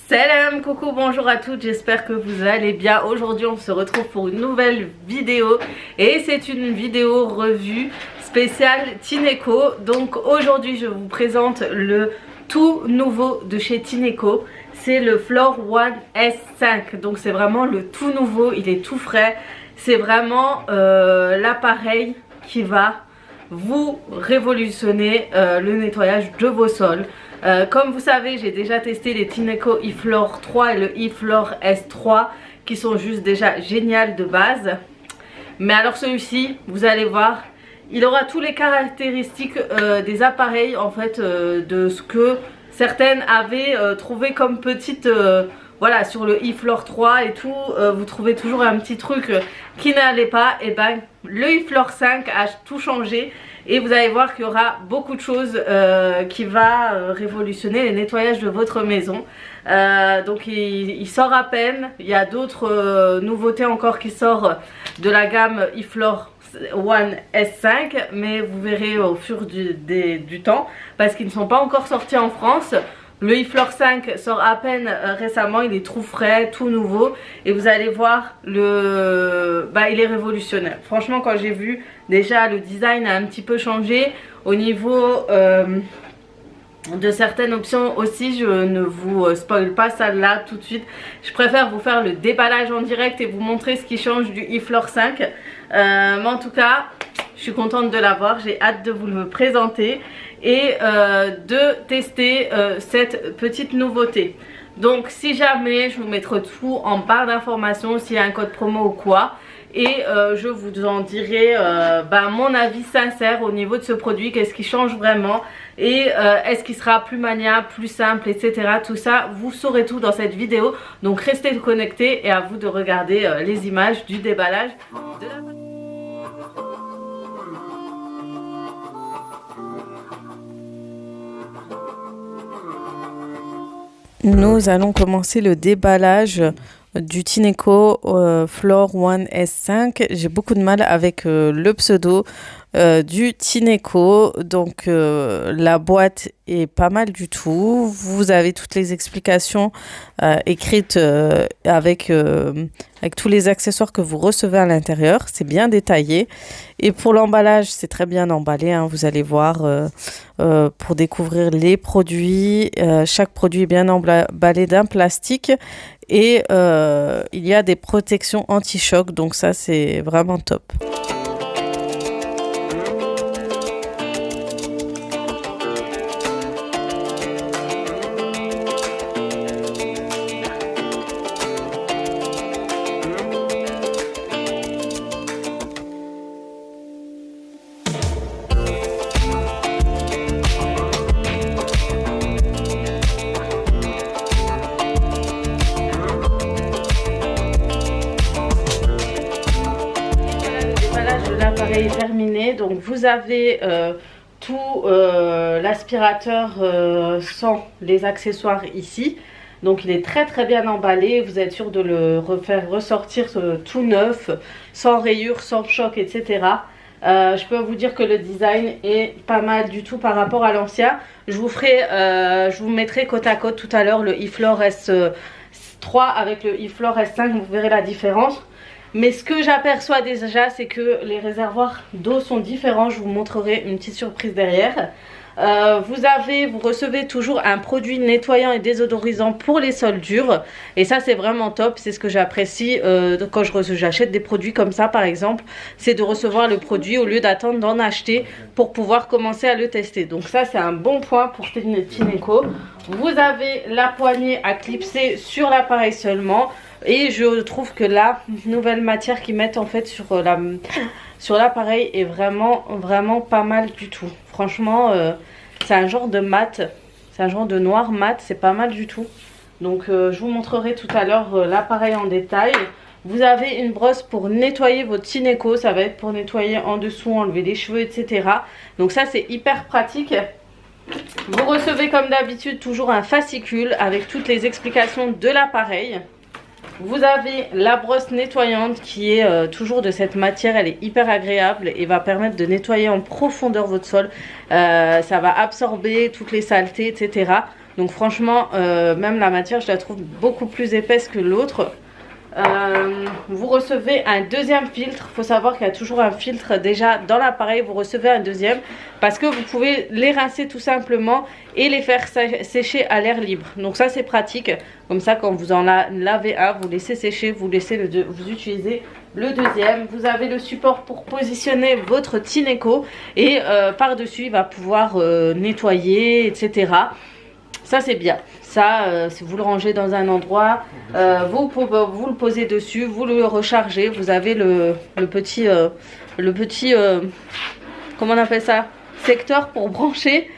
Salam, coucou, bonjour à toutes, j'espère que vous allez bien. Aujourd'hui on se retrouve pour une nouvelle vidéo et c'est une vidéo revue spéciale Tineco. Donc aujourd'hui je vous présente le tout nouveau de chez Tineco. C'est le Floor One S5, donc c'est vraiment le tout nouveau, il est tout frais. C'est vraiment l'appareil qui va vous révolutionner le nettoyage de vos sols. Comme vous savez, j'ai déjà testé les Tineco eFloor 3 et le eFloor S3 qui sont juste déjà géniales de base. Mais alors celui-ci, vous allez voir, il aura toutes les caractéristiques des appareils en fait, de ce que certaines avaient trouvé comme petite... voilà, sur le eFloor 3 et tout, vous trouvez toujours un petit truc qui n'allait pas. Et ben le eFloor 5 a tout changé. Et vous allez voir qu'il y aura beaucoup de choses qui va révolutionner les nettoyages de votre maison. Donc il sort à peine. Il y a d'autres nouveautés encore qui sortent de la gamme eFloor One S5. Mais vous verrez au fur du temps. Parce qu'ils ne sont pas encore sortis en France. Le eFloor 5 sort à peine récemment, il est tout frais, tout nouveau. Et vous allez voir, il est révolutionnaire. Franchement, quand j'ai vu, déjà le design a un petit peu changé. Au niveau de certaines options aussi, je ne vous spoil pas ça là tout de suite. Je préfère vous faire le déballage en direct et vous montrer ce qui change du eFloor 5. Mais en tout cas, je suis contente de l'avoir, j'ai hâte de vous le présenter et de tester cette petite nouveauté. Donc si jamais, je vous mettrai tout en barre d'informations s'il y a un code promo ou quoi. Et je vous en dirai mon avis sincère au niveau de ce produit, qu'est-ce qui change vraiment et est-ce qu'il sera plus maniable, plus simple, etc. Tout ça, vous saurez tout dans cette vidéo. Donc restez connectés et à vous de regarder les images du déballage de la... Nous allons commencer le déballage du Tineco Floor One S5. J'ai beaucoup de mal avec le pseudo du Tineco. Donc la boîte est pas mal du tout. Vous avez toutes les explications écrites avec tous les accessoires que vous recevez à l'intérieur. C'est bien détaillé. Et pour l'emballage, c'est très bien emballé, hein. Vous allez voir pour découvrir les produits. Chaque produit est bien emballé d'un plastique. Et il y a des protections anti-choc. Donc ça, c'est vraiment top. L'appareil est terminé, donc vous avez tout l'aspirateur sans les accessoires ici. Donc il est très bien emballé, vous êtes sûr de le refaire ressortir tout neuf, sans rayures, sans choc, etc. Je peux vous dire que le design est pas mal du tout par rapport à l'ancien. Je vous mettrai côte à côte tout à l'heure le eFloor S3 avec le eFloor S5, vous verrez la différence. Mais ce que j'aperçois déjà, c'est que les réservoirs d'eau sont différents. Je vous montrerai une petite surprise derrière. Vous recevez toujours un produit nettoyant et désodorisant pour les sols durs. Et ça, c'est vraiment top. C'est ce que j'apprécie quand j'achète des produits comme ça, par exemple. C'est de recevoir le produit au lieu d'attendre d'en acheter pour pouvoir commencer à le tester. Donc ça, c'est un bon point pour Tineco. Vous avez la poignée à clipser sur l'appareil seulement. Et je trouve que la nouvelle matière qu'ils mettent en fait sur l'appareil est vraiment pas mal du tout. Franchement, c'est un genre de mat, c'est un genre de noir mat, c'est pas mal du tout. Donc je vous montrerai tout à l'heure l'appareil en détail. Vous avez une brosse pour nettoyer votre Tineco, ça va être pour nettoyer en dessous, enlever les cheveux, etc. Donc ça c'est hyper pratique. Vous recevez comme d'habitude toujours un fascicule avec toutes les explications de l'appareil. Vous avez la brosse nettoyante qui est toujours de cette matière, elle est hyper agréable et va permettre de nettoyer en profondeur votre sol. Ça va absorber toutes les saletés, etc. Donc franchement, même la matière, je la trouve beaucoup plus épaisse que l'autre. Vous recevez un deuxième filtre. Il faut savoir qu'il y a toujours un filtre déjà dans l'appareil. Vous recevez un deuxième parce que vous pouvez les rincer tout simplement et les faire sécher à l'air libre. Donc ça c'est pratique. Comme ça quand vous en lavez un, vous laissez sécher, vous utilisez le deuxième. Vous avez le support pour positionner votre Tineco et par dessus il va pouvoir nettoyer, etc. Ça c'est bien. Ça, si vous le rangez dans un endroit, vous le posez dessus, vous le rechargez. Vous avez le petit, comment on appelle ça, secteur pour brancher.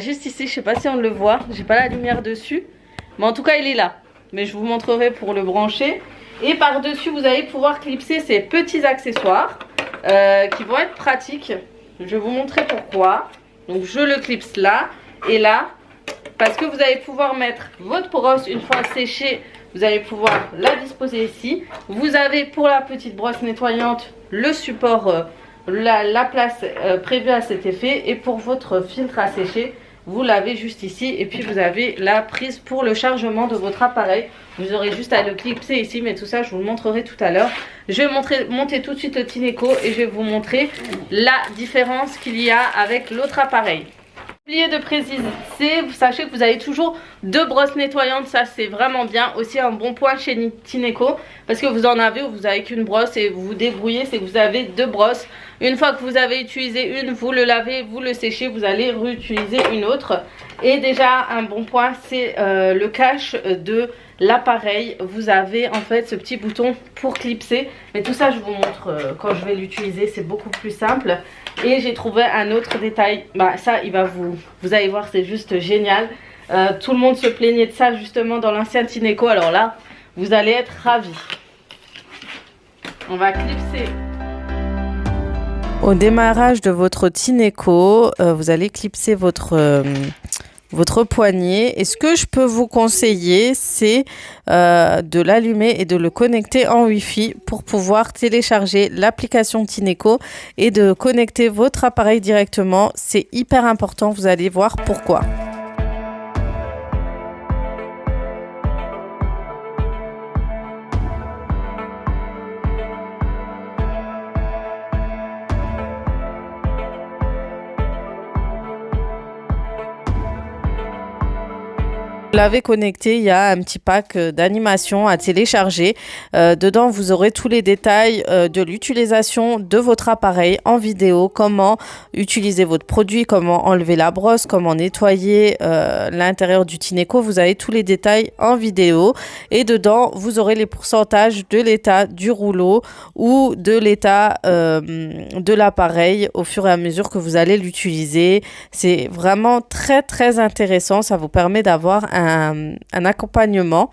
Juste ici, je sais pas si on le voit, j'ai pas la lumière dessus, mais en tout cas il est là. Mais je vous montrerai pour le brancher. Et par dessus, vous allez pouvoir clipser ces petits accessoires qui vont être pratiques. Je vais vous montrer pourquoi. Donc je le clipse là et là. Parce que vous allez pouvoir mettre votre brosse une fois séchée, vous allez pouvoir la disposer ici. Vous avez pour la petite brosse nettoyante le support, la place prévue à cet effet. Et pour votre filtre à sécher, vous l'avez juste ici. Et puis vous avez la prise pour le chargement de votre appareil. Vous aurez juste à le clipser ici, mais tout ça je vous le montrerai tout à l'heure. Je vais monter tout de suite le Tineco et je vais vous montrer la différence qu'il y a avec l'autre appareil. Oubliez de préciser, vous sachez que vous avez toujours deux brosses nettoyantes, ça c'est vraiment bien. Aussi un bon point chez Tineco, parce que vous en avez ou vous avez qu'une brosse et vous vous débrouillez, c'est que vous avez deux brosses. Une fois que vous avez utilisé une, vous le lavez, vous le séchez, vous allez réutiliser une autre. Et déjà un bon point, c'est le cache de l'appareil. Vous avez en fait ce petit bouton pour clipser, mais tout ça je vous montre quand je vais l'utiliser, c'est beaucoup plus simple. Et j'ai trouvé un autre détail, bah ça il va vous allez voir, c'est juste génial. Tout le monde se plaignait de ça justement dans l'ancien Tineco, alors là vous allez être ravis. On va clipser. Au démarrage de votre Tineco, vous allez clipser votre poignet. Et ce que je peux vous conseiller, c'est de l'allumer et de le connecter en Wi-Fi pour pouvoir télécharger l'application Tineco et de connecter votre appareil directement. C'est hyper important, vous allez voir pourquoi. Vous l'avez connecté, il y a un petit pack d'animation à télécharger. Dedans, vous aurez tous les détails de l'utilisation de votre appareil en vidéo, comment utiliser votre produit, comment enlever la brosse, comment nettoyer l'intérieur du Tineco. Vous avez tous les détails en vidéo et dedans, vous aurez les pourcentages de l'état du rouleau ou de l'état de l'appareil au fur et à mesure que vous allez l'utiliser. C'est vraiment très très intéressant, ça vous permet d'avoir un accompagnement.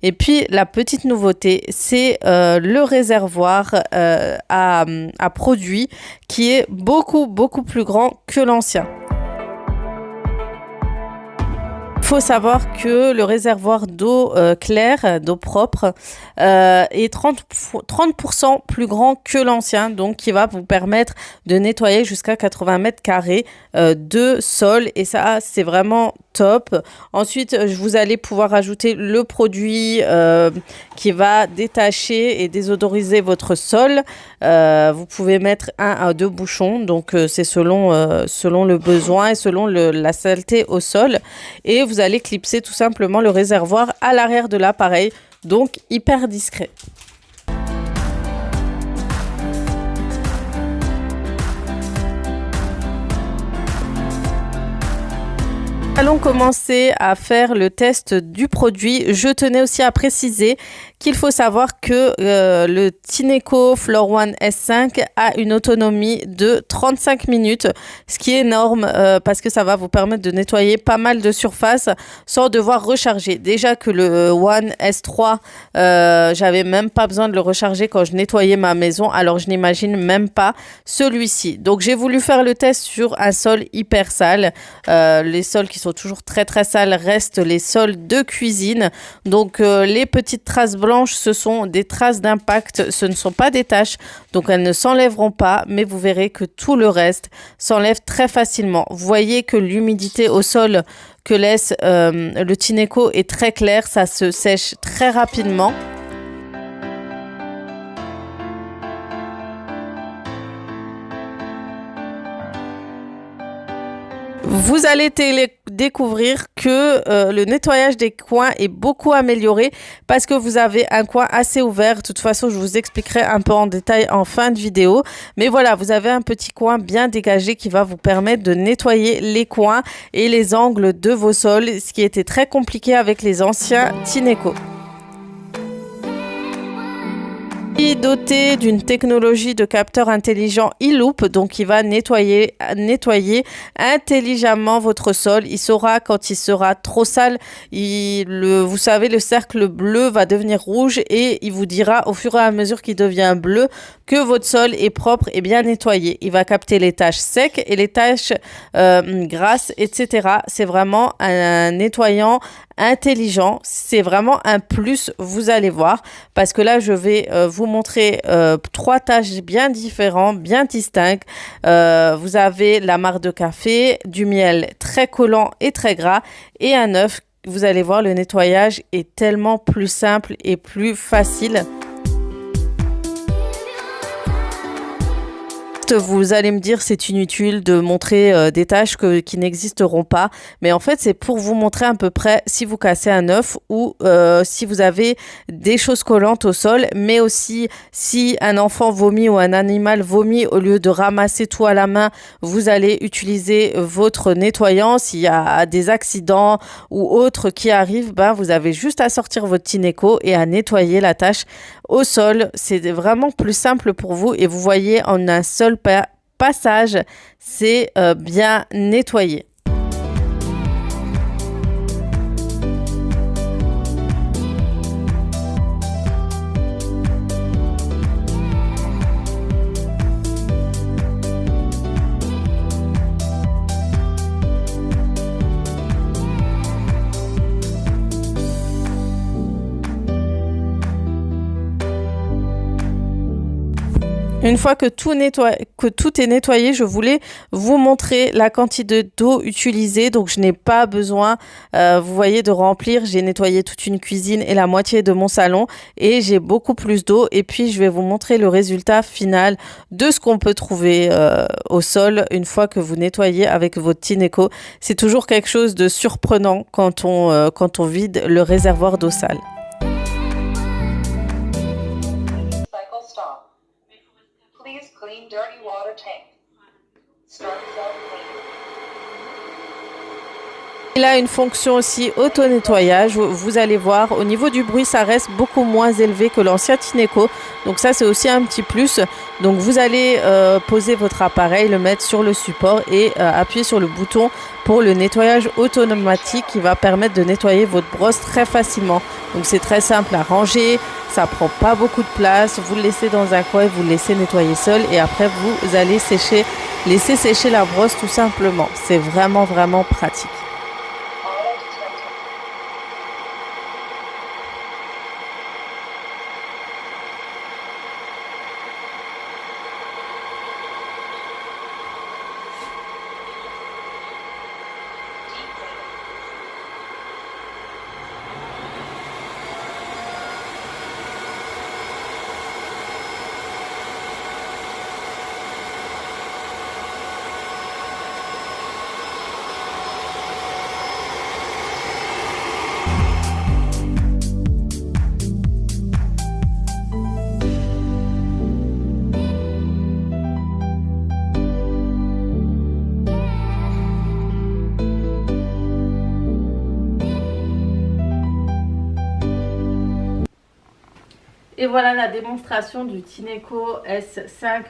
Et puis la petite nouveauté, c'est le réservoir à produits qui est beaucoup plus grand que l'ancien. Il faut savoir que le réservoir d'eau claire, d'eau propre, est 30% plus grand que l'ancien, donc qui va vous permettre de nettoyer jusqu'à 80 mètres carrés de sol, et ça c'est vraiment top. Ensuite, vous allez pouvoir ajouter le produit qui va détacher et désodoriser votre sol. Vous pouvez mettre 1 à 2 bouchons, donc c'est selon le besoin et selon la saleté au sol. Et vous allez clipser tout simplement le réservoir à l'arrière de l'appareil, donc hyper discret. Allons commencer à faire le test du produit. Je tenais aussi à préciser qu'il faut savoir que le Tineco Floor One S5 a une autonomie de 35 minutes, ce qui est énorme parce que ça va vous permettre de nettoyer pas mal de surface sans devoir recharger. Déjà que le One S3, j'avais même pas besoin de le recharger quand je nettoyais ma maison, alors je n'imagine même pas celui-ci. Donc j'ai voulu faire le test sur un sol hyper sale. Les sols qui sont toujours très sales restent les sols de cuisine. Donc les petites traces blanches, ce sont des traces d'impact, ce ne sont pas des taches, donc elles ne s'enlèveront pas, mais vous verrez que tout le reste s'enlève très facilement. Vous voyez que l'humidité au sol que laisse le Tineco est très clair, ça se sèche très rapidement. Vous allez découvrir que le nettoyage des coins est beaucoup amélioré parce que vous avez un coin assez ouvert. De toute façon, je vous expliquerai un peu en détail en fin de vidéo. Mais voilà, vous avez un petit coin bien dégagé qui va vous permettre de nettoyer les coins et les angles de vos sols, ce qui était très compliqué avec les anciens Tineco. Doté d'une technologie de capteur intelligent e-loop, donc il va nettoyer intelligemment votre sol. Il saura quand il sera trop sale, vous savez, le cercle bleu va devenir rouge et il vous dira au fur et à mesure qu'il devient bleu que votre sol est propre et bien nettoyé. Il va capter les taches secs et les taches grasses, etc. C'est vraiment un nettoyant intelligent, c'est vraiment un plus, vous allez voir, parce que là je vais vous montrer 3 tâches bien différentes, bien distinctes. Vous avez la marc de café, du miel très collant et très gras et un œuf. Vous allez voir, le nettoyage est tellement plus simple et plus facile. Vous allez me dire c'est inutile de montrer des tâches qui n'existeront pas, mais en fait c'est pour vous montrer à peu près si vous cassez un œuf ou si vous avez des choses collantes au sol, mais aussi si un enfant vomit ou un animal vomit, au lieu de ramasser tout à la main, vous allez utiliser votre nettoyant. S'il y a des accidents ou autres qui arrivent, vous avez juste à sortir votre Tineco et à nettoyer la tâche au sol. C'est vraiment plus simple pour vous et vous voyez en un seul passage, c'est bien nettoyé. Une fois que tout est nettoyé, je voulais vous montrer la quantité d'eau utilisée. Donc, je n'ai pas besoin, vous voyez, de remplir. J'ai nettoyé toute une cuisine et la moitié de mon salon et j'ai beaucoup plus d'eau. Et puis, je vais vous montrer le résultat final de ce qu'on peut trouver au sol une fois que vous nettoyez avec votre Tineco. C'est toujours quelque chose de surprenant quand on vide le réservoir d'eau sale. Please clean dirty water tank. Start self-cleaning. Il a une fonction aussi auto-nettoyage. Vous allez voir, au niveau du bruit, ça reste beaucoup moins élevé que l'ancien Tineco. Donc ça, c'est aussi un petit plus. Donc vous allez poser votre appareil, le mettre sur le support et appuyer sur le bouton pour le nettoyage automatique qui va permettre de nettoyer votre brosse très facilement. Donc c'est très simple à ranger, ça prend pas beaucoup de place. Vous le laissez dans un coin, vous le laissez nettoyer seul et après vous allez laisser sécher la brosse tout simplement. C'est vraiment pratique. Et voilà, la démonstration du Tineco S5,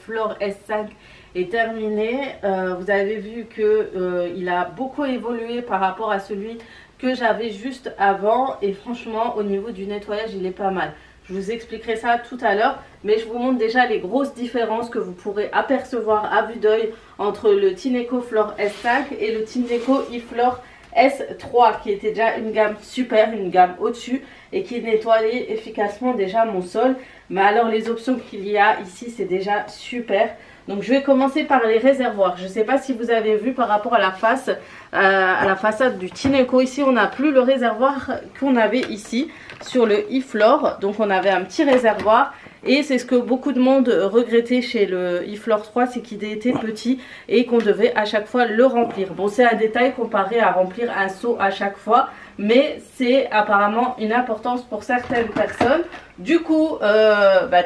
Flore S5 est terminée. Vous avez vu qu'il a beaucoup évolué par rapport à celui que j'avais juste avant. Et franchement, au niveau du nettoyage, il est pas mal. Je vous expliquerai ça tout à l'heure. Mais je vous montre déjà les grosses différences que vous pourrez apercevoir à vue d'œil entre le Tineco Flore S5 et le Tineco eFlore S3 qui était déjà une gamme super, une gamme au-dessus et qui nettoyait efficacement déjà mon sol. Mais alors les options qu'il y a ici c'est déjà super. Donc je vais commencer par les réservoirs. Je ne sais pas si vous avez vu par rapport à la façade du Tineco. Ici on n'a plus le réservoir qu'on avait ici sur le e-Flore. Donc on avait un petit réservoir. Et c'est ce que beaucoup de monde regrettait chez le e-Flore 3, c'est qu'il était petit et qu'on devait à chaque fois le remplir. Bon, c'est un détail comparé à remplir un seau à chaque fois, mais c'est apparemment une importance pour certaines personnes. Du coup,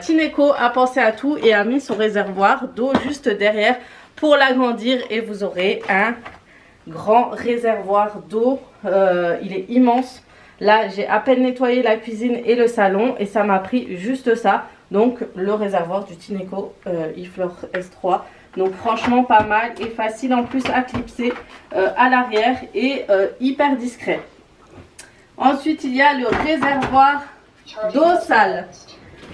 Tineco a pensé à tout et a mis son réservoir d'eau juste derrière pour l'agrandir et vous aurez un grand réservoir d'eau. Il est immense. Là, j'ai à peine nettoyé la cuisine et le salon et ça m'a pris juste ça. Donc, le réservoir du Tineco e-Flore S3. Donc, franchement, pas mal et facile en plus à clipser à l'arrière et hyper discret. Ensuite, il y a le réservoir d'eau sale.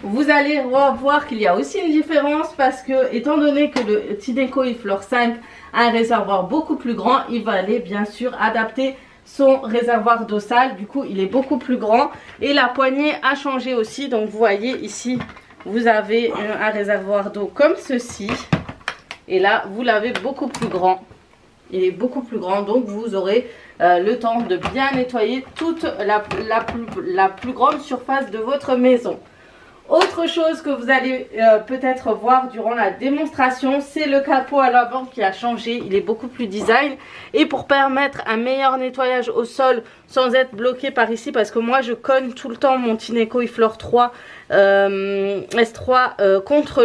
Vous allez voir qu'il y a aussi une différence parce que, étant donné que le Tineco e-Flore 5 a un réservoir beaucoup plus grand, il va aller bien sûr adapter son réservoir d'eau sale. Du coup, il est beaucoup plus grand et la poignée a changé aussi. Donc, vous voyez ici, vous avez un réservoir d'eau comme ceci. Et là, vous l'avez beaucoup plus grand. Il est beaucoup plus grand. Donc, vous aurez le temps de bien nettoyer toute la plus grande surface de votre maison. Autre chose que vous allez peut-être voir durant la démonstration, c'est le capot à l'avant qui a changé. Il est beaucoup plus design. Et pour permettre un meilleur nettoyage au sol sans être bloqué par ici, parce que moi je cogne tout le temps mon Tineco e-Flore 3 S3 contre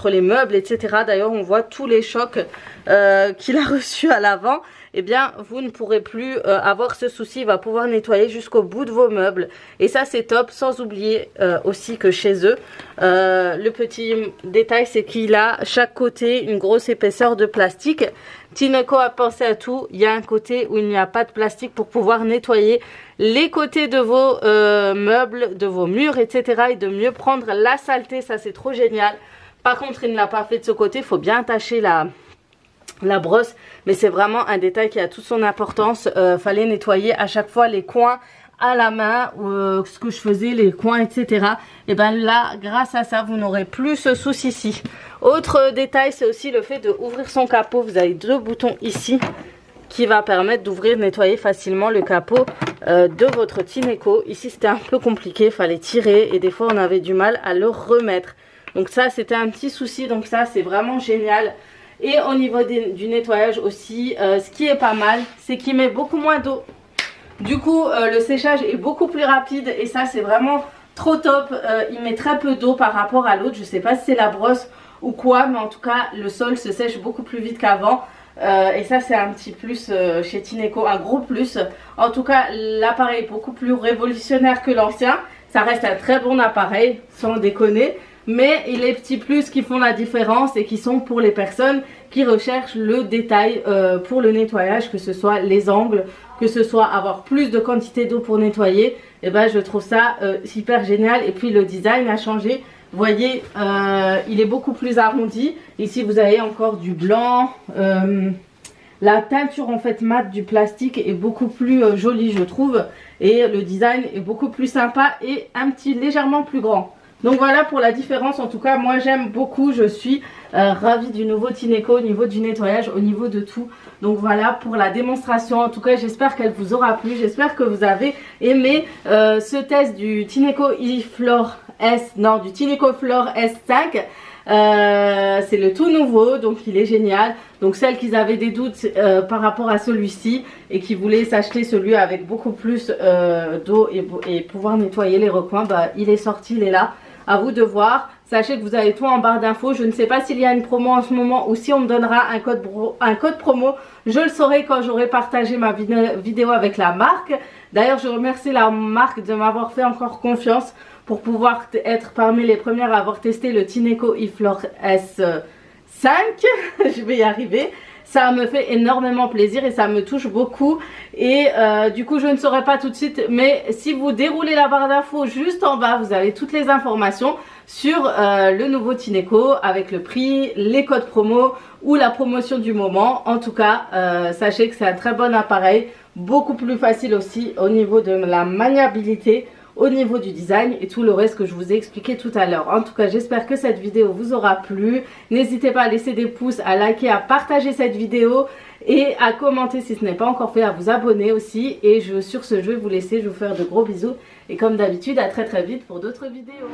les meubles, etc. D'ailleurs, on voit tous les chocs qu'il a reçus à l'avant. Eh bien, vous ne pourrez plus avoir ce souci. Il va pouvoir nettoyer jusqu'au bout de vos meubles. Et ça, c'est top. Sans oublier aussi que chez eux, le petit détail, c'est qu'il a chaque côté une grosse épaisseur de plastique. Tineco a pensé à tout. Il y a un côté où il n'y a pas de plastique pour pouvoir nettoyer les côtés de vos meubles, de vos murs, etc. Et de mieux prendre la saleté. Ça, c'est trop génial. Par contre, il ne l'a pas fait de ce côté. Il faut bien attacher la brosse, mais c'est vraiment un détail qui a toute son importance. Fallait nettoyer à chaque fois les coins à la main, ce que je faisais, les coins, etc. Et bien là, grâce à ça, vous n'aurez plus ce souci-ci. Autre détail, c'est aussi le fait d'ouvrir son capot. Vous avez deux boutons ici qui va permettre d'ouvrir, nettoyer facilement le capot de votre Tineco. Ici, c'était un peu compliqué, il fallait tirer et des fois, on avait du mal à le remettre. Donc ça, c'était un petit souci, donc ça, c'est vraiment génial. Et au niveau du nettoyage aussi, ce qui est pas mal, c'est qu'il met beaucoup moins d'eau. Du coup, le séchage est beaucoup plus rapide et ça, c'est vraiment trop top. Il met très peu d'eau par rapport à l'autre. Je sais pas si c'est la brosse ou quoi, mais en tout cas, le sol se sèche beaucoup plus vite qu'avant. Et ça, c'est un petit plus chez Tineco, un gros plus. En tout cas, l'appareil est beaucoup plus révolutionnaire que l'ancien. Ça reste un très bon appareil, sans déconner. Mais il y a les petits plus qui font la différence et qui sont pour les personnes qui recherchent le détail pour le nettoyage, que ce soit les angles, que ce soit avoir plus de quantité d'eau pour nettoyer. Et ben je trouve ça hyper génial. Et puis le design a changé. Vous voyez, il est beaucoup plus arrondi. Ici vous avez encore du blanc. La teinture en fait mate du plastique est beaucoup plus jolie, je trouve. Et le design est beaucoup plus sympa et légèrement plus grand. Donc voilà pour la différence. En tout cas, moi j'aime beaucoup. Je suis ravie du nouveau Tineco au niveau du nettoyage, au niveau de tout. Donc voilà pour la démonstration. En tout cas, j'espère qu'elle vous aura plu. J'espère que vous avez aimé ce test du Tineco e-Flore du Tineco Flore S5. C'est le tout nouveau, donc il est génial. Donc celles qui avaient des doutes par rapport à celui-ci et qui voulaient s'acheter celui avec beaucoup plus d'eau et pouvoir nettoyer les recoins, bah, il est sorti, il est là. À vous de voir. Sachez que vous avez tout en barre d'infos. Je ne sais pas s'il y a une promo en ce moment ou si on me donnera un code promo. Je le saurai quand j'aurai partagé ma vidéo avec la marque. D'ailleurs, je remercie la marque de m'avoir fait encore confiance pour pouvoir être parmi les premières à avoir testé le Tineco e-Flore S5. Je vais y arriver. Ça me fait énormément plaisir et ça me touche beaucoup. Et du coup, je ne saurais pas tout de suite. Mais si vous déroulez la barre d'infos juste en bas, vous avez toutes les informations sur le nouveau Tineco avec le prix, les codes promo ou la promotion du moment. En tout cas, sachez que c'est un très bon appareil. Beaucoup plus facile aussi au niveau de la maniabilité. au niveau du design et tout le reste que je vous ai expliqué tout à l'heure. En tout cas, j'espère que cette vidéo vous aura plu. N'hésitez pas à laisser des pouces, à liker, à partager cette vidéo et à commenter si ce n'est pas encore fait, à vous abonner aussi. Et sur ce, je vais vous laisser, je vais vous faire de gros bisous. Et comme d'habitude, à très vite pour d'autres vidéos.